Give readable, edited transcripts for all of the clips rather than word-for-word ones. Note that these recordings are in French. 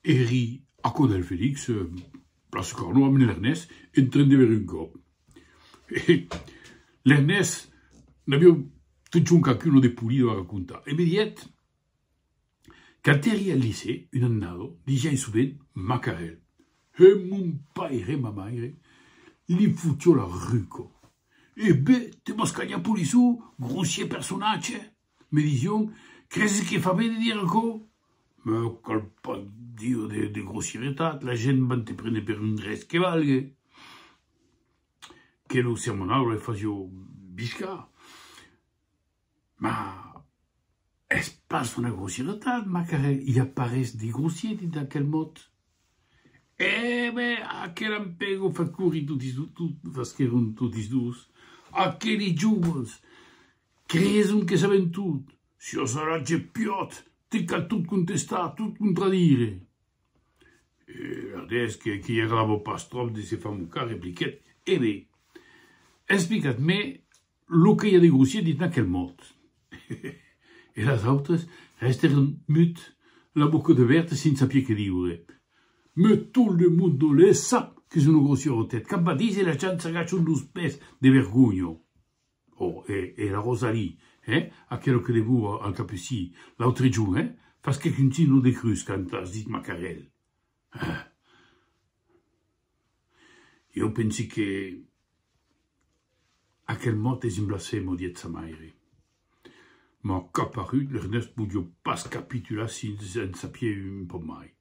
eri a Codel Félix, place Corno, amb l'Ernest, en train de veure un cop. L'Ernest n'avia tot un qualcuno de pulido a raccontar. E mi diet, quand eri al lycée, un annado, digeai sovint Macarel. E mon pare e ma mare, li futió la ruco. E beh, te mascagna polisu, grossier personatge. Me dision, crezi que fa bé de dir co? Me cal pas dir de grossieretat, la gent van te prendre per un res que valgue. Que lo sermonau le fasio biscar. Ma es pas una grossieretat, Macarel, il apareix de grossier dins d'aquel mot. Eh beh, aquel ampego fa curri tutis dus. Aqueli juvels, creson que saben tot. Si os aratge piot, te cal tot contestar, tot contradire. Ades que hi agravo pas trop de se famucar, repliquet, eh bé, explicat-me lo que hi ha de grossier dit aquel mot. E les altres resteren mut, la boca oberta sense saber què diure. Me tot le mundo le sap que és una grossierotet. Cap va dir la gent s'agacha un dos pes de vergogno. Oh, e la Rosalie, aquello che le vuoi al capucì, l'altro giorno, fa che continua de cruz quand has dit Macarel. Io penso che aquel mot és un blasfemo diet sa maire. Ma caparut, l'Ernest podia pas capitular si en sapia un po' mai.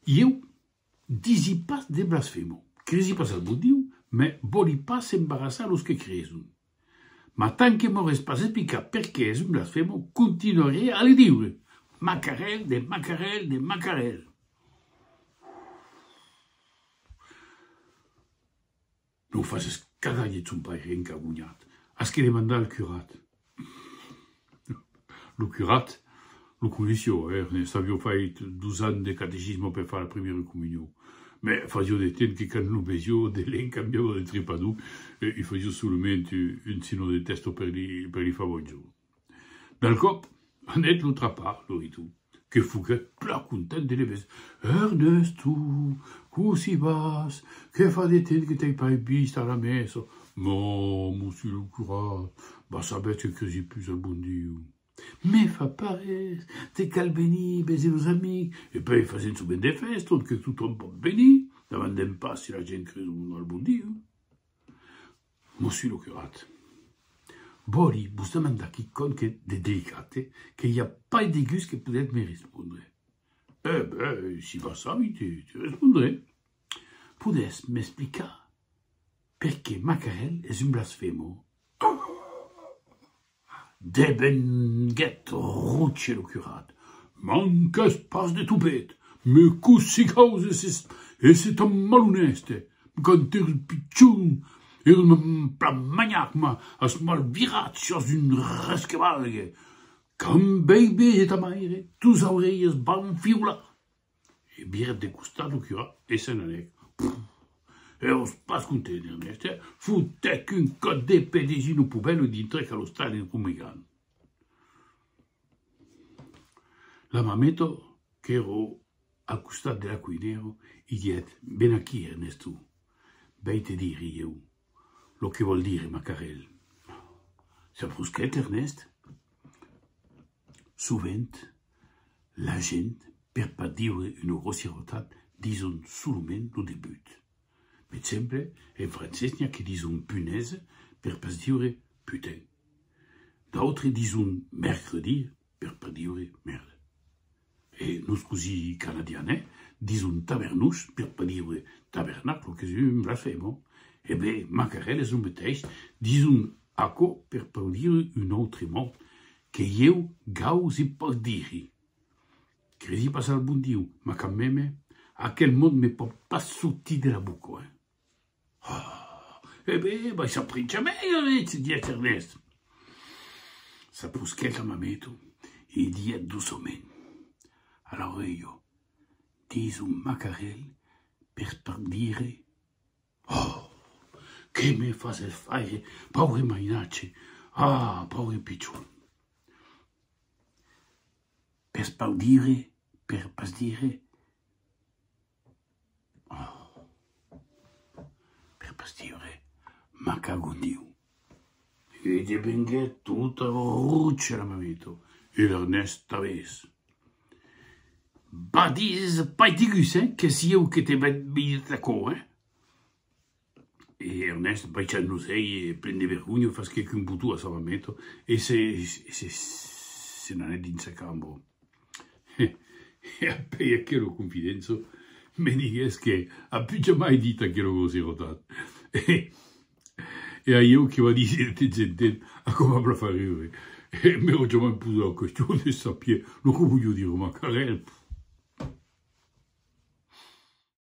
Io disi pas de blasfemo, cresi pas al budiu, ma voli pas embarassar los que creson. Ma tant que m'hauràs pas explicat per què és un blasfemo, continuaré a li diure Macarel de Macarel de Macarel. No faces cagallet son pare encagunyat. Has que demandar al curat. Lo curat, lo conoscio, Ernest, avio fait 12 anys de catecisme per fare la primera comunió. Ma facio de temps que quan lo veio de l'en cambiava de tripador e facio solamente un signo de testo per li favoggio. Dal cop, anet lo trapà, lo ritu, che fuguet pla content de le ves. Ernest, tu, così vas, che fa de temps que t'hai pas vist a la messa? No, monsieur le curat, va saber que cresi plus al bon Diu. Me fa pares, te cal venir, baiser los amics, e poi facent sovint de festa, on que tothom pot venir, davant d'en pas si la gent creu al bon Diu. Monsieur le curat, voli vos demandar quicon que de delicate, que hi ha pas de gust que podet me respondre. Eh ben, si va savi, te respondré. Podes m'explicar per què Macarel és un blasfemo? De ben ghet ruce lo curat. Manques pas de tupet, me cossi causes e c'est un maloneste. Quand er pitxun, un plan maniac, ma as mal virat sios un res que valgue. Quand baby et ta maire, tous aurelles van fiula. E biret de costat lo curat e se n'anec. E os pas content, Ernest, foutec un cot d'épée de gino poubelle dintre a l'hostal in Cumigan. La mameto, che ero al costat de la cuinero, i diet, ben aquí, Ernesto, vei te dir io, lo che vol dire Macarel. Saprusquet, Ernest? Sovint, la gent, per pas dire una grossierotat, dison solament lo debut. Per exemple, en francès n'hi ha que dison punaise per pas dire putain. D'autres dison mercredi per pas dire merde. Et nos cousins canadiens dison tabernouche per pas dire tabernacle, que és un blasfemo. Eh bé, Macarel és un mateix, dison aco per pas dire un autre mot, que eu gaus i pas dir. Credi pas al bon Diu, ma quand même, aquel mot me pot pas sortir de la boca, Eh bé, vai s'apprencha meglio, diet Ernest. Saprusquet la mameto, e diet doucement. A l'oreillo, dis un Macarel per dire, che me faces fare, paure mainacce, paure piccione. Per pas dire, stire, ma cago in Dio. E di benché tutta ruccia la mamito, e l'Ernest t'avesse. Bah, dis, pas tigus, hein, que si ou que te ben d'accord, hein. E Ernest, poi c'è non sei, prende vergogna, fa che un butto a salvamento, e se non è di in campo. E appena che lo confidenzo, mi dice che ha più mai detto che lo così rotato. E a io che va a dire te gente, a come la fare io. E mi ho già mai posato la questione, sapere, lo che voglio dire, ma carel.